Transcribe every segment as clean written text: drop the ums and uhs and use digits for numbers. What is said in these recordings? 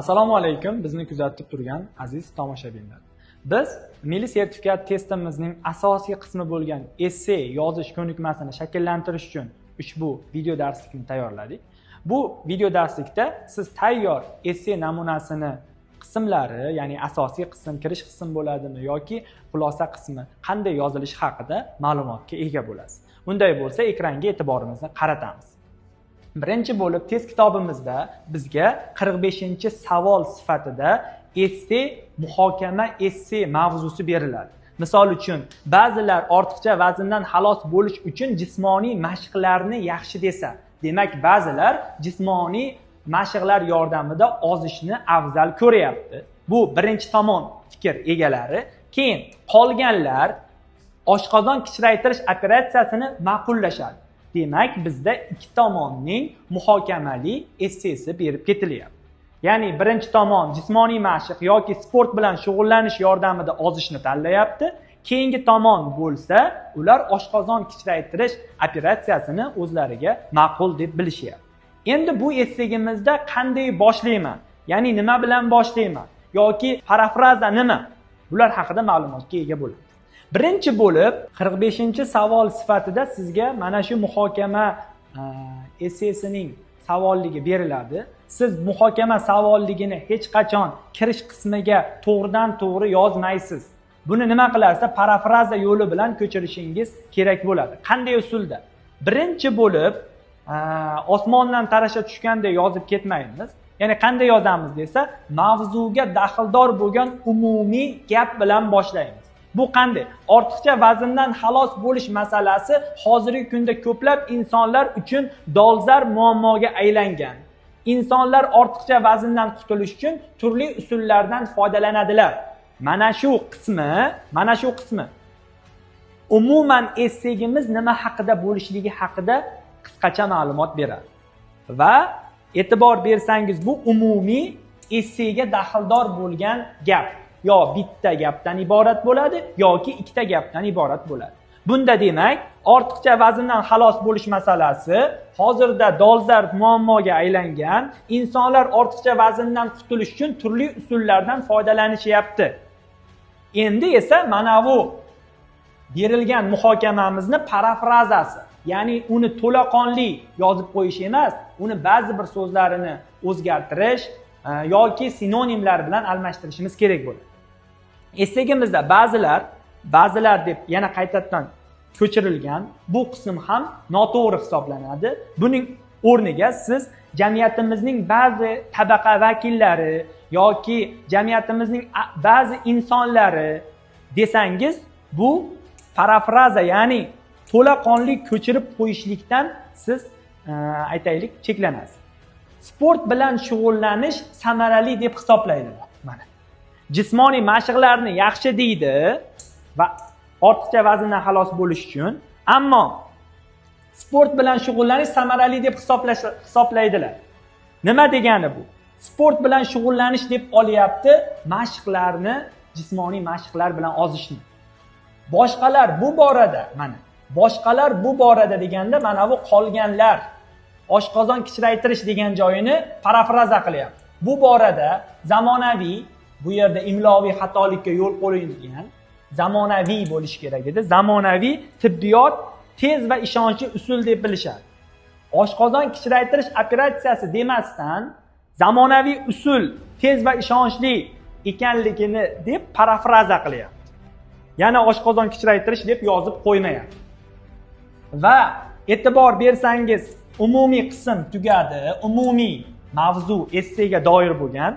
Assalomu alaykum, bizni kuzatib turgan aziz tomoshabinlar. Biz milliy sertifikat testimizning asosiy qismi bo'lgan essay yozish ko'nikmasini shakllantirish uchun ushbu video darslikni tayyorladik. Bu video darslikda siz tayyor essay namunasini qismlari, ya'ni asosiy qism, kirish qism bo'ladimi yoki xulosa qismi qanday yozilishi haqida ma'lumotga ega bo'lasiz. Bunday bo'lsa, ekranga e'tiborimizni qaratamiz. Birinchi bo'lib test kitobimizda bizga 45-savol sifatida essay, muhokama essay mavzusi beriladi. Misol uchun, ba'zilar ortiqcha vazndan xalos bo'lish uchun jismoniy mashqlarni yaxshi desa, demak ba'zilar jismoniy mashqlar yordamida ozishni afzal ko'ryapti. Bu birinchi tomon fikr egalari. Keyin qolganlar oshqozon kichraytirish operatsiyasini ma'qullashadi. Demak, bizda ikki tomonning muhokamali essaysi berib ketilyapti. Ya'ni birinchi tomon jismoniy mashq yoki sport bilan shug'ullanish yordamida ozishni tanlayapti. Keyingi tomon bo'lsa, ular oshqozon kichraytirish operatsiyasini o'zlariga ma'qul deb bilishyapti. Endi bu essayimizda qanday boshlayman? Ya'ni nima bilan boshlayman? Yoki parafraza nima? Bular haqida ma'lumotga ega bo'ladi. Birinchi bo'lib 45-savol sifatida sizga mana shu muhokama essaysining savolligi beriladi. Siz muhokama savolligini hech qachon kirish qismiga to'g'ridan to'g'ri yozmaysiz. Buni nima qilasiz? Parafraza yo'li bilan ko'chirishingiz kerak bo'ladi. Qanday usulda? Birinchi bo'lib osmondan tarasha tushganda yozib ketmaymiz. Ya'ni qanday yozamiz desa, mavzuga daxldor bo'lgan umumiy gap bilan boshlaymiz. Bu qanday? Ortiqcha vazndan xalos bo'lish masalasi hozirgi kunda ko'plab insonlar uchun dolzarb muammoga aylangan. Insonlar ortiqcha vazndan qutulish uchun turli usullardan foydalanadilar. Mana shu qismi umuman essayimiz nima haqida bo'lishligi haqida qisqacha ma'lumot beradi. Va e'tibor bersangiz, bu umumiy essayga daxldor bo'lgan gap yo bitta gapdan iborat bo'ladi yoki ikkita gapdan iborat bo'ladi. Bunda demak, ortiqcha vazndan xalos bo'lish masalasi hozirda dolzarb muammoga aylangan. Insonlar ortiqcha vazndan qutulish uchun turli usullardan foydalanishyapti. Endi esa mana bu berilgan muhokamamizni parafrazasi, ya'ni uni to'laqonli yozib qo'yish emas, uni ba'zi bir so'zlarini o'zgartirish yoki sinonimlar bilan almashtirishimiz kerak bo'ladi. Essayimizda ba'zilar deb yana qaytadan ko'chirilgan bu qism ham noto'g'ri hisoblanadi. Buning o'rniga siz jamiyatimizning ba'zi tabaqa vakillari yoki jamiyatimizning ba'zi insonlari desangiz, bu parafraza, ya'ni to'laqonli ko'chirib qo'yishlikdan siz aytaylik cheklanasiz. Sport bilan shug'ullanish samarali deb hisoblaydilar. Mana jismoniy mashqlarni yaxshi deydi va ortiqcha vazndan xalos bo'lish uchun, ammo sport bilan shug'ullanish samarali deb hisoblaydilar. Nima degani bu? Sport bilan shug'ullanish deb olyapti mashqlarni, jismoniy mashqlar bilan ozishni. Boshqalar bu borada deganda mana bu qolganlar oshqozon kichraytirish degan joyini parafraza qilyapti. Bu borada zamonaviy, bu yerda imloviy xatolikka yo'l qo'yilgan, zamonaviy bo'lishi kerak edi. Zamonaviy tibbiyot tez va ishonchli usul deb bilishadi. Oshqozon kichraytirish operatsiyasi demasdan zamonaviy usul tez va ishonchli ekanligini deb parafraza qilyapti. Yana oshqozon kichraytirish deb yozib qo'ymayapti. Va e'tibor bersangiz, umumiy qism tugadi. Umumiy mavzu essayga doir bo'lgan.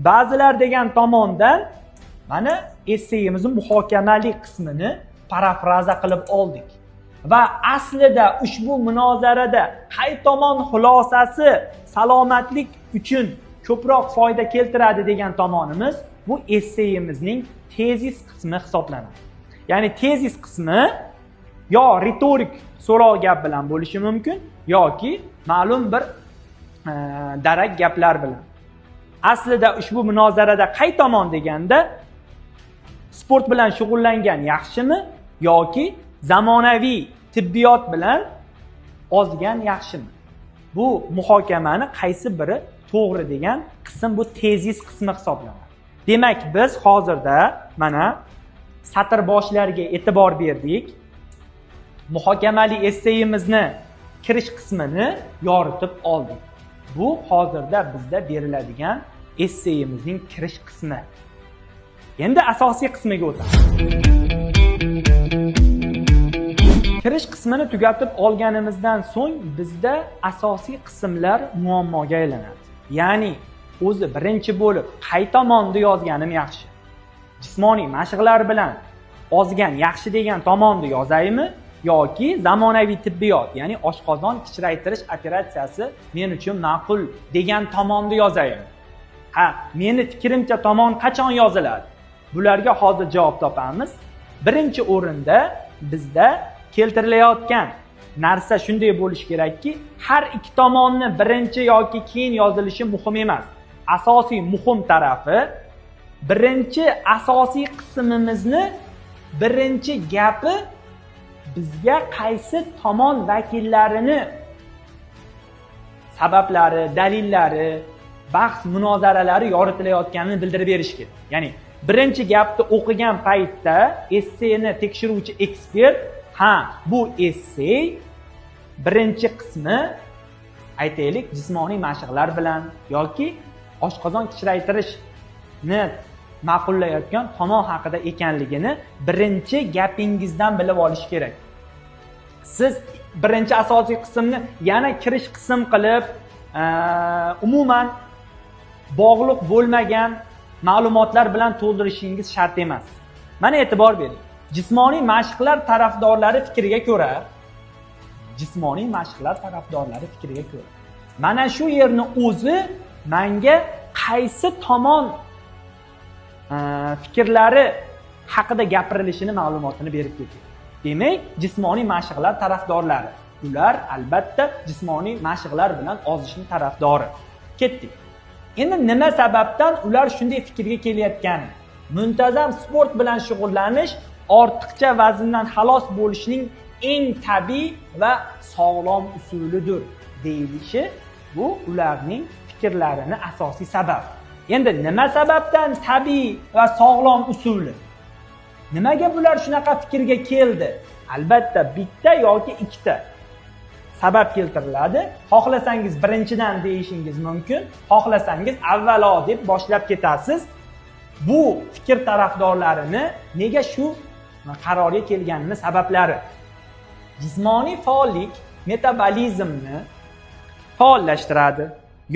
Ba'zilar degan tomondan mana essayimizning muhokamali qismini parafraza qilib oldik. Va aslida ushbu munozarada qay tomon xulosasi salomatlik uchun ko'proq foyda keltiradi degan tomonimiz bu essayimizning tezis qismi hisoblanadi. Ya'ni tezis qismi yo ritorik so'rov gap bilan bo'lishi mumkin yoki ma'lum bir darak gaplar bilan. Aslida ushbu munozarada qay tomon deganda, sport bilan shug'ullangan yaxshimi yoki zamonaviy tibbiyot bilan ozgan yaxshimi? Bu muhokamani qaysi biri to'g'ri degan qism bu tezis qismi hisoblanadi. Demak, biz hozirda mana satr boshlariga e'tibor berdik. Muhokamali esseyimizni kirish qismini yoritib oldik. Bu hozirda bizda beriladigan esseyimizning kirish qismi. Endi asosiy qismiga o'tamiz. Kirish qismini tugatib olganimizdan so'ng bizda asosiy qismlar muammoga aylanadi. Ya'ni o'zi birinchi bo'lib qay tomonni yozganim yaxshi? Jismoniy mashqlar bilan ozgan yaxshi degan tomonni yozaymi yoki zamonaviy tibbiyot, ya'ni oshqozon kichraytirish operatsiyasi men uchun ma'qul degan tomonni yozaymi? Meni fikrimcha tomon qachon yoziladi? Bularga hozir javob topamiz. Birinchi o'rinda bizda keltirilayotgan narsa shunday bo'lishi kerakki, har ikki tomonni birinchi yoki keyin yozilishi muhim emas. Asosiy muhim tarafi birinchi asosiy qismimizni birinchi gapi bizga qaysi tomon vakillarini sabablari, dalillari, bahs munozaralari yoritilayotganini bildirib berish kerak. Ya'ni birinchi gapni o'qigan paytda esseyni tekshiruvchi ekspert bu essey birinchi qismi aytaylik jismoniy mashqlar bilan yoki oshqozon kichraytirishni ma'qullayotgan tomon haqida ekanligini birinchi gapingizdan bilib olish kerak. Siz birinchi asosiy qismni yana kirish qism qilib umuman bog'liq bo'lmagan ma'lumotlar bilan to'ldirishingiz shart emas. Mana e'tibor bering. Jismoniy mashqlar tarafdorlari fikriga ko'ra, mana shu yerni o'zi menga qaysi tomon fikrlari haqida gapirilishini ma'lumotini berib ketdi. Demak, jismoniy mashqlar tarafdorlari. Ular albatta jismoniy mashqlar bilan ozishning tarafdori. Ketdik. Endi nima sababdan ular shunday fikrga kelayotgani? Muntazam sport bilan shug'ullanish ortiqcha vazndan xalos bo'lishning eng tabiiy va sog'lom usulidir deyilishi bu ularning fikrlarini asosiy sabab. Endi nima sababdan tabiiy va sog'lom usuli? Nimaga bular shunaqa fikrga keldi? Albatta bitta yoki ikkita sabab keltiriladi. Xohlasangiz birinchidan deyishingiz mumkin, xohlasangiz avvalo deb boshlab ketasiz. Bu fikr tarafdorlarini nega shu qarorga kelganini sabablari. Jismoniy faollik metabolizmni faollashtiradi,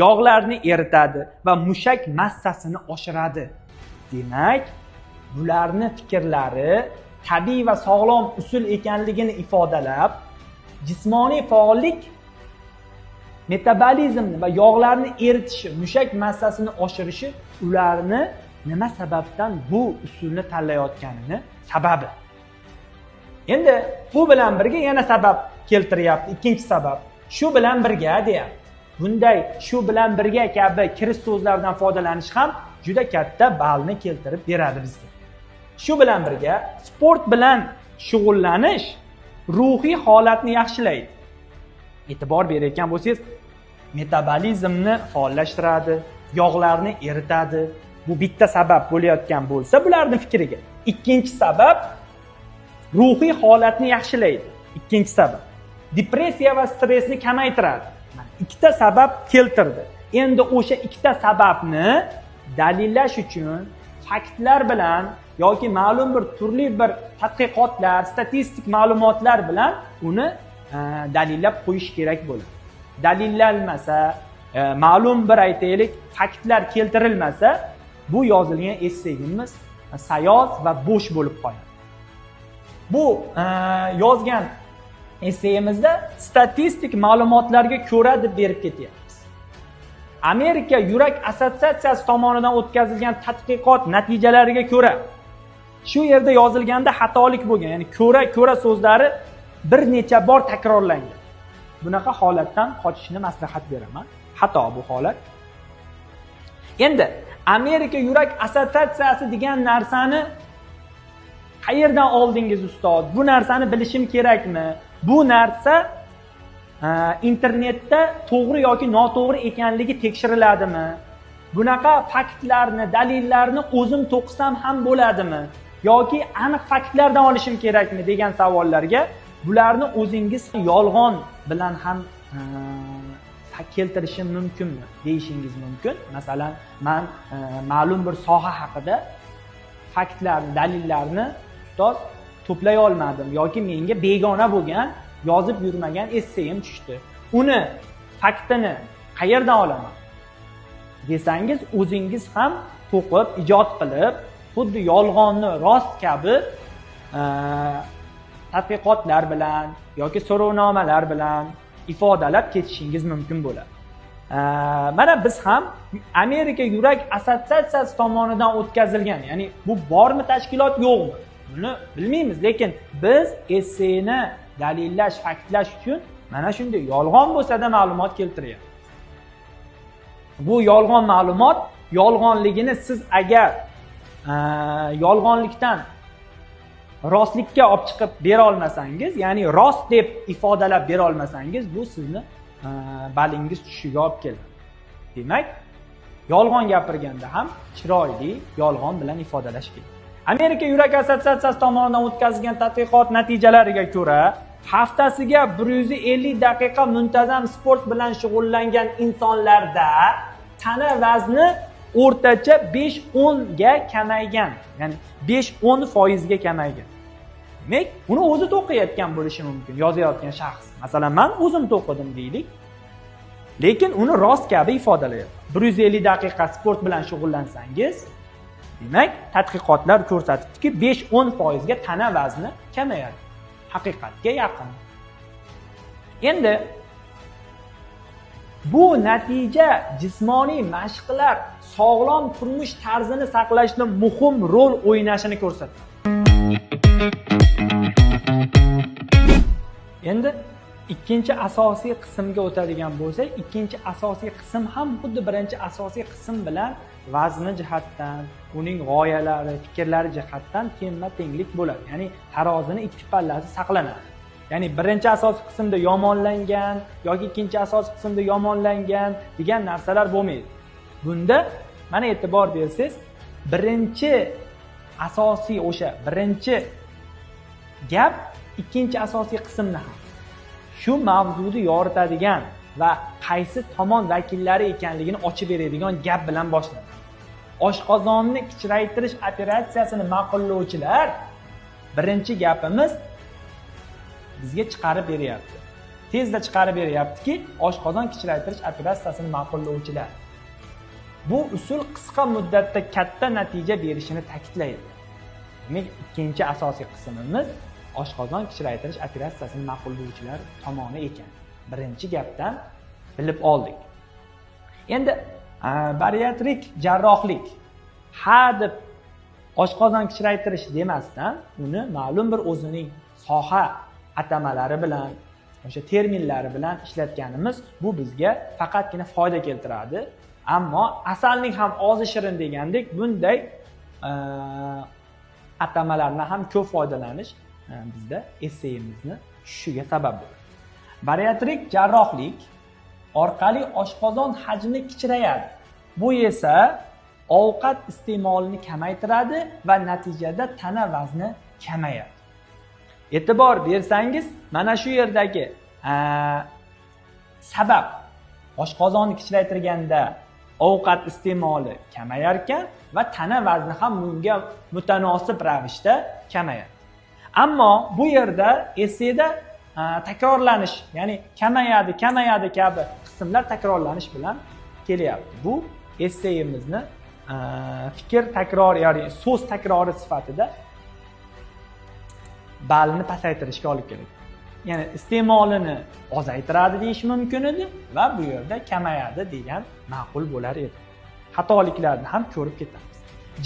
yog'larni eritadi va mushak massasini oshiradi. Demak, bularni fikrlari tabiiy va sog'lom usul ekanligini ifodalab, jismoniy faollik metabolizmni va yog'larni eritishi, mushak massasini oshirishi ularni nima sababdan bu usulni tanlayotganini sababi. Endi bu bilan birga yana sabab keltiryapti, ikkinchi sabab. Shu bilan birga deyapti. Bunday shu bilan birga kabi kirish so'zlardan foydalanish ham juda katta ballni keltirib beradi bizga. Shu bilan birga sport bilan shug'ullanish ruhiy holatni yaxshilaydi. E'tibor berayotgan bo'lsangiz, metabolizmni faollashtiradi, yog'larni eritadi. Bu bitta sabab bo'layotgan bo'lsa, bularning fikriga. Ikkinchi sabab ruhiy holatni yaxshilaydi. Ikkinchi sabab depressiya va stressni kamaytiradi. Ikkita sabab keltirdi. Endi o'sha ikkita sababni dalillash uchun faktlar bilan yoki ma'lum bir turli bir tadqiqotlar, statistik ma'lumotlar bilan uni dalillab qo'yish kerak bo'ladi. Dalillanmasa, ma'lum bir aytaylik faktlar keltirilmasa, bu yozilgan esseyimiz sayoz va bo'sh bo'lib qoladi. Bu yozgan esseyimizda statistik ma'lumotlarga ko'ra deb berib ketyapmiz. Amerika yurak assotsiatsiyasi tomonidan o'tkazilgan tadqiqot natijalariga ko'ra, shu yerda yozilganda xatolik bo'lgan, ya'ni ko'ra so'zlari bir necha bor takrorlangan. Bunaqa holatdan qochishni maslahat beraman. Xato bu holat. Endi Amerika yurak assotsiatsiyasi degan narsani qayerdan oldingiz ustoz? Bu narsani bilishim kerakmi? Bu narsa internetda to'g'ri yoki noto'g'ri ekanligi tekshiriladimi? Bunaqa faktlarni, dalillarni o'zim to'qisam ham bo'ladimi? Yoki aniq faktlardan olishim kerakmi degan savollarga bularni o'zingiz yolg'on bilan ham keltirishim mumkinmi deyishingiz mumkin. Masalan, men ma'lum bir soha haqida faktlarni, dalillarni ustoz to'play olmadim yoki menga begona bo'lgan, yozib yurmagan esseyim tushdi. Uni faktini qayerdan olaman desangiz, o'zingiz ham to'qib, ijod qilib, xuddi yolg'onni rost kabi tadqiqotlar bilan yoki so'rovnomalar bilan ifodalab ketishingiz mumkin bo'ladi. Mana biz ham Amerika yurak assotsiatsiyasi tomonidan o'tkazilgan, ya'ni bu bormi tashkilot yo'qmi? Buni bilmaymiz, lekin biz esseyni dalillash, faktlash uchun mana shunday yolg'on bo'lsa-da ma'lumot keltiryapmiz. Bu yolg'on ma'lumot yolg'onligini siz agar yolg'onlikdan rostlikka olib chiqib bera olmasangiz, ya'ni rost deb ifodalab bera olmasangiz, bu sizni balingiz tushishiga olib keladi. Demak, yolg'on gapirganda ham chiroyli yolg'on bilan ifodalash kerak. Amerika yurak assotsiatsiyasi tomonidan o'tkazilgan tadqiqot natijalariga ko'ra, haftasiga 150 daqiqa muntazam sport bilan shug'ullangan insonlarda tana vazni o'rtacha 5-10 ga kamaygan. Ya'ni 5-10% ga kamaygan. Demak, uni o'zi to'qiyotgan bo'lishi mumkin, yozayotgan shaxs. Masalan, men o'zim to'qidim deylik. Lekin uni rost kabi ifodalayapti. 150 daqiqa sport bilan shug'ullansangiz, demak, tadqiqotlar ko'rsatibdiki, 5-10% ga tana vazni kamayadi. Haqiqatga yaqin. Endi bu natija jismoniy mashqlar sog'lom turmush tarzini saqlashda muhim rol o'ynashini ko'rsatadi. Endi ikkinchi asosiy qismga o'tadigan bo'lsak, ikkinchi asosiy qism ham xuddi birinchi asosiy qism bilan vazni jihatdan, uning g'oyalari, fikrlari jihatdan tengma-tenglik bo'ladi. Ya'ni tarozini ikki pallasi saqlanadi. Ya'ni birinchi asosiy qismda yomonlangan yoki ikkinchi asosiy qismda yomonlangan degan narsalar bo'lmaydi. Bunda mana e'tibor bersangiz, birinchi asosiy o'sha birinchi gap ikkinchi asosiy qismni ham shu mavzuni yoritadigan va qaysi tomon vakillari ekanligini ochib beradigan gap bilan boshlanadi. Oshqozonni kichraytirish operatsiyasini ma'qullovchilar birinchi gapimiz bizga chiqarib beryapti. Tezda chiqarib beryaptiki, oshqozon kichraytirish operatsiyasini ma'qullovchilar. Bu usul qisqa muddatda katta natija berishini ta'kidlaydi. Demak, ikkinchi asosiy qismimiz oshqozon kichraytirish operatsiyasini ma'qullovchilar tomoni ekan. Birinchi gapdan bilib oldik. Endi bariatrik jarrohlik deb oshqozon kichraytirish demasdan, uni ma'lum bir o'zining soha atamalari bilan, o'sha terminlari bilan ishlatganimiz bu bizga faqatgina foyda keltiradi. Ammo asalning ham ozi shirin degandek, bunday atamalardan ham ko'p foydalanish bizda esseyimizni tushishiga sabab bo'ladi. Bariatrik jarrohlik orqali oshqozon hajmi kichrayadi. Bu esa ovqat iste'molini kamaytiradi va natijada tana vazni kamayadi. E'tibor bersangiz, mana shu yerdagi sabab oshqozonni kichraytirganda ovqat iste'moli kamayar ekan va tana vazni ham bunga mutanosib ravishda kamayadi. Ammo bu yerda esseyda takrorlanish, ya'ni kamayadi kabi qismlar takrorlanish bilan kelyapti. Bu esseyimizni fikr takrori, ya'ni so'z takrori sifatida balni pasaytirishga olib keladi. Ya'ni iste'molini ozaytiradi deyish mumkin edi va bu yerda kamayadi degan ma'qul bo'lar edi. Xatoliklarni ham ko'rib ketamiz.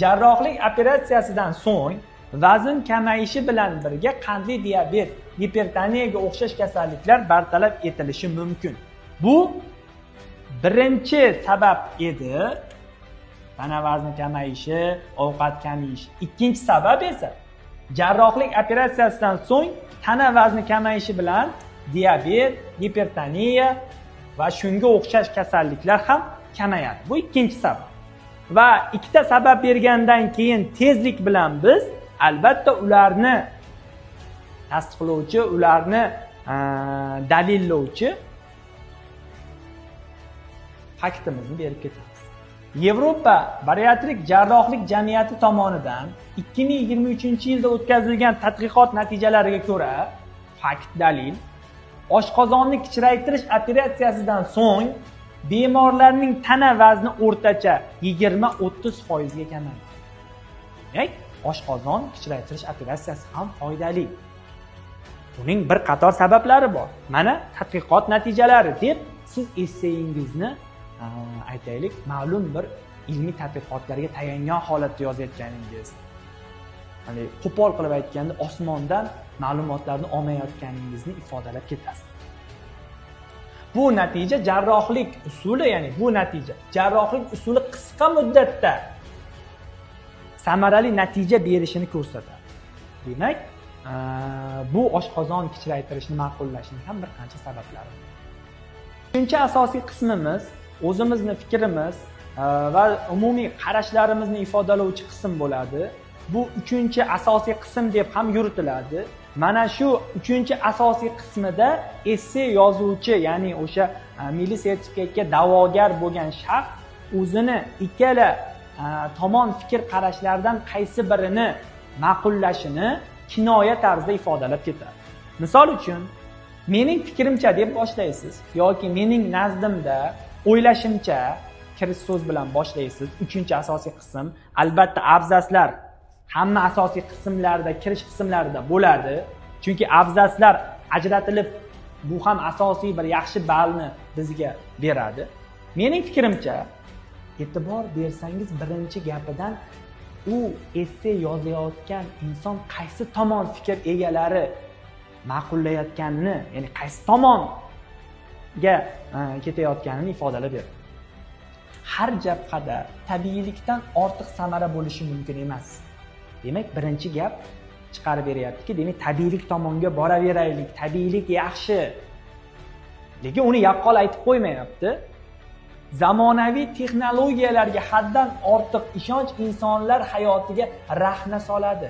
Jarrohlik operatsiyasidan so'ng vazn kamayishi bilan birga qandli diabet, gipertoniyaga o'xshash kasalliklar bartaraf etilishi mumkin. Bu birinchi sabab edi. Tana vazni kamayishi, ovqat kamayishi. Ikkinchi sabab esa jarrohlik operatsiyasidan so'ng tana vazni kamayishi bilan diabet, gipertoniya va shunga o'xshash kasalliklar ham kamayadi. Bu ikkinchi sabab. Va ikkita sabab bergandan keyin tezlik bilan biz albatta ularni tasdiqlovchi, ularni dalillovchi faktimizni berib ketamiz. Yevropa bariatrik jarrohlik jamiyati tomonidan 2023-yilda o'tkazilgan tadqiqot natijalariga ko'ra, fakt dalil, oshqozonni kichraytirish operatsiyasidan so'ng bemorlarning tana vazni o'rtacha 20-30% ga kamaydi. Demak, oshqozon kichraytirish operatsiyasi ham foydali. Buning bir qator sabablari bor. Mana tadqiqot natijalari deb siz esseyingizni aytaylik, ma'lum bir ilmiy tadqiqotlarga tayangan holatda yozayotganingiz, ya'ni qo'pol qilib aytganda osmondan ma'lumotlarni olmayotganingizni ifodalab ketasiz. Bu natija jarrohlik usuli, ya'ni bu natija jarrohlik usuli qisqa muddatda samarali natija berishini ko'rsatadi. Demak, bu oshqozon kichraytirishni ma'qullashning ham bir qancha sabablari bor. Uchinchi asosiy qismimiz o'zimizni fikrimiz va umumiy qarashlarimizni ifodalovchi qism bo'ladi. Bu uchinchi asosiy qism deb ham yuritiladi. Mana shu uchinchi asosiy qismida esse yozuvchi, ya'ni o'sha milliy sertifikatga da'vogar bo'lgan shaxs o'zini ikkala tomon fikr qarashlaridan qaysi birini ma'qullashini kinoya tarzda ifodalab ketadi. Misol uchun, mening fikrimcha deb boshlaysiz yoki mening nazdimda, o'ylashimcha kirish so'z bilan boshlaysiz. Uchinchi asosiy qism, albatta abzaslar hamma asosiy qismlarda, kirish qismlarida bo'ladi. Chunki abzaslar ajratilib, bu ham asosiy bir yaxshi ballni bizga beradi. Mening fikrimcha, e'tibor bersangiz birinchi gapidan u esse yozayotgan inson qaysi tomon fikr egalari ma'qullayotganini, ya'ni qaysi tomonga ketayotganini ifodalab beradi. Har jabhada tabiiylikdan ortiq samara bo'lishi mumkin emas. Demak, birinchi gap chiqarib beryaptiki, demak, tabiiylik tomonga boraveraylik, tabiiylik yaxshi. Lekin uni yaqqol aytib qo'ymayapti. Zamonaviy texnologiyalarga haddan ortiq ishonch insonlar hayotiga rahna soladi.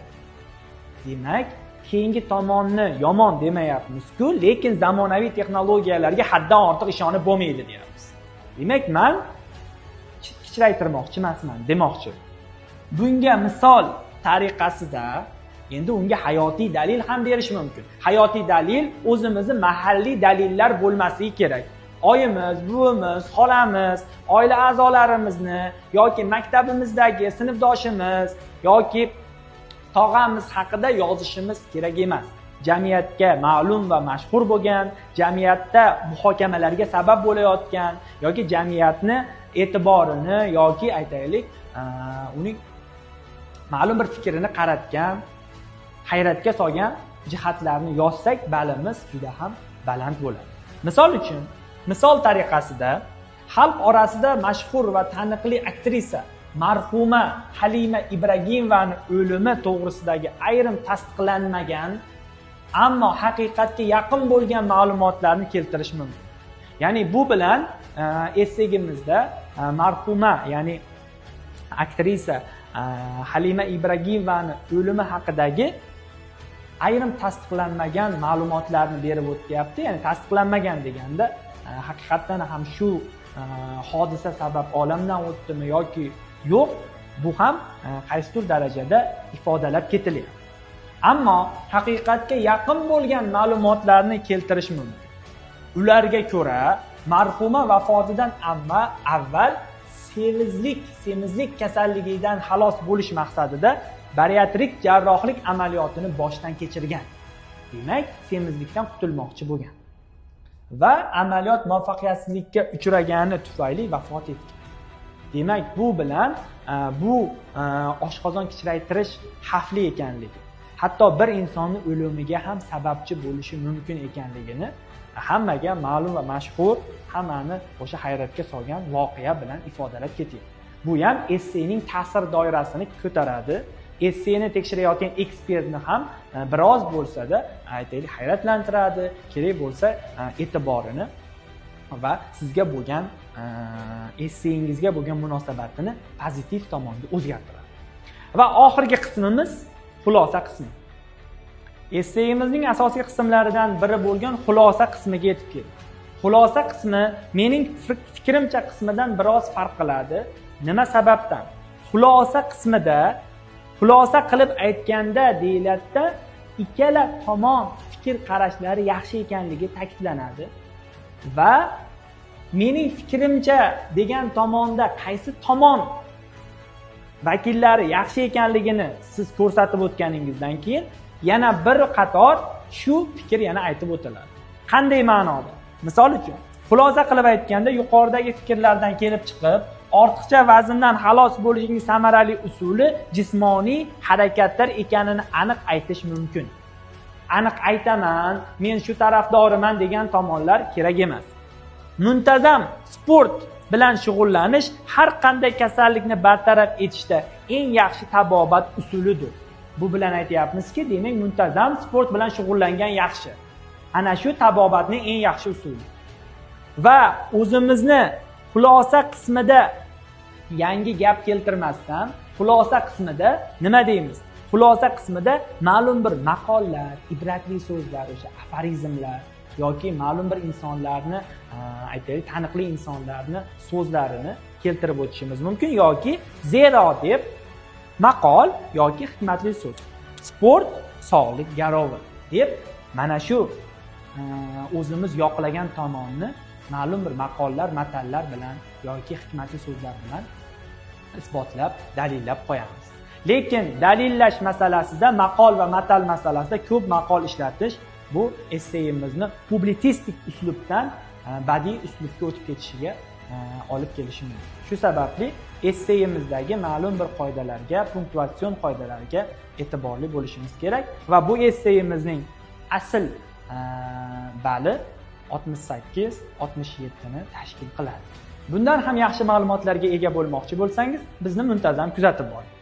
Demak, keyingi tomonni yomon demayapmiz-ku, lekin zamonaviy texnologiyalarga haddan ortiq ishonib bo'lmaydi deyapmiz. Demak, men kichraytirmoqchi emasman demoqchi. Bunga misol tariqasida endi unga hayotiy dalil ham berish mumkin. Hayotiy dalil o'zimizni mahalliy dalillar bo'lmasligi kerak. Oyimiz, buvimiz, xolamiz, oila a'zolarimizni yoki maktabimizdagi sinfdoshimiz yoki tog'amiz haqida yozishimiz kerak emas. Jamiyatga ma'lum va mashhur bo'lgan, jamiyatda muhokamalarga sabab bo'layotgan yoki jamiyatni e'tiborini yoki aytaylik, uning ma'lum bir fikrini qaratgan, hayratga solgan jihatlarni yozsak, balimiz juda ham baland bo'ladi. Misol uchun, misol tariqasida xalq orasida mashhur va taniqli aktrisa marhuma Halima Ibragimovaning o'limi to'g'risidagi ayrim tasdiqlanmagan, ammo haqiqatga yaqin bo'lgan ma'lumotlarni keltirish mumkin. Ya'ni bu bilan essegimizda marhuma, ya'ni aktrisa Halima Ibragimovaning o'limi haqidagi ayrim tasdiqlanmagan ma'lumotlarni berib o'tyapti. Ya'ni tasdiqlanmagan deganda haqiqatdan ham shu hodisa sabab olamdan o'tdimi yoki yo'q, bu ham qaysidir darajada ifodalab ketilyapti. Ammo haqiqatga yaqin bo'lgan ma'lumotlarni keltirish mumkin. Ularga ko'ra, marhuma vafotidan avval semizlik kasalligidan xalos bo'lish maqsadida bariatrik jarrohlik amaliyotini boshdan kechirgan. Demak, semizlikdan qutulmoqchi bo'lgan va amaliyot muvaffaqiyatsizlikka uchragani tufayli vafot etgan. Demak, bu bilan bu oshqozon kichraytirish xavfli ekanligi, hatto bir insonning o'limiga ham sababchi bo'lishi mumkin ekanligini hammaga ma'lum va mashhur, hammani o'sha hayratga solgan voqea bilan ifodalab ketyapti. Bu ham essening ta'sir doirasini ko'taradi esseni tekshirayotgan ekspertni ham biroz bo'lsa-da, aytaylik, hayratlantiradi, kerak bo'lsa e'tiborini va sizga bo'lgan essengizga bo'lgan munosabatini pozitiv tomonga o'zgartiradi. Va oxirgi qismimiz xulosa qismi. Esseyimizning asosiy qismlaridan biri bo'lgan xulosa qismiga yetib keldik. Xulosa qismi mening fikrimcha qismidan biroz farq qiladi. Nima sababdan? Xulosa qismida xulosa qilib aytganda deyiladi, ikkala tomon fikr qarashlari yaxshi ekanligi ta'kidlanadi va mening fikrimcha degan tomonda qaysi tomon vakillari yaxshi ekanligini siz ko'rsatib o'tganingizdan keyin yana bir qator shu fikr yana aytib o'tiladi. Qanday ma'noda? Misol uchun, xulosa qilib aytganda yuqoridagi fikrlardan kelib chiqib, ortiqcha vazndan xalos bo'lishning samarali usuli jismoniy harakatlar ekanini aniq aytish mumkin. Aniq aytaman, men shu tarafdoriman degan tomonlar kerak emas. Muntazam sport bilan shug'ullanish har qanday kasallikni bartaraf etishda eng yaxshi tabobat usulidir. Bu bilan aytyapmizki, demak, muntazam sport bilan shug'ullangan yaxshi. Ana shu tabobatning eng yaxshi usuli. Va o'zimizni xulosa qismida yangi gap keltirmasdan, xulosa qismida nima deymiz? Xulosa qismida ma'lum bir maqollar, ibratli so'zlar, o'sha aforizmlar yoki ma'lum bir insonlarni, aytaylik, taniqli insonlarni so'zlarini keltirib o'tishimiz mumkin yoki zero deb maqol yoki hikmatli so'z. Sport sog'lik garovi deb mana shu o'zimiz yoqlagan tomonni ma'lum bir maqollar, matallar bilan yoki hikmatli so'zlar bilan isbotlab, dalillab qo'yamiz. Lekin dalillash masalasida, maqol va matal masalasida ko'p maqol ishlatish bu esseyimizni publitsistik uslubdan badiiy uslubga o'tib ketishiga olib kelishi mumkin. Shu sababli esseyimizdagi ma'lum bir qoidalarga, punktuatsion qoidalariga e'tiborli bo'lishimiz kerak va bu esseyimizning asl bali 68-67 ni tashkil qiladi. Bundan ham yaxshi ma'lumotlarga ega bo'lmoqchi bo'lsangiz, bizni muntazam kuzatib boring.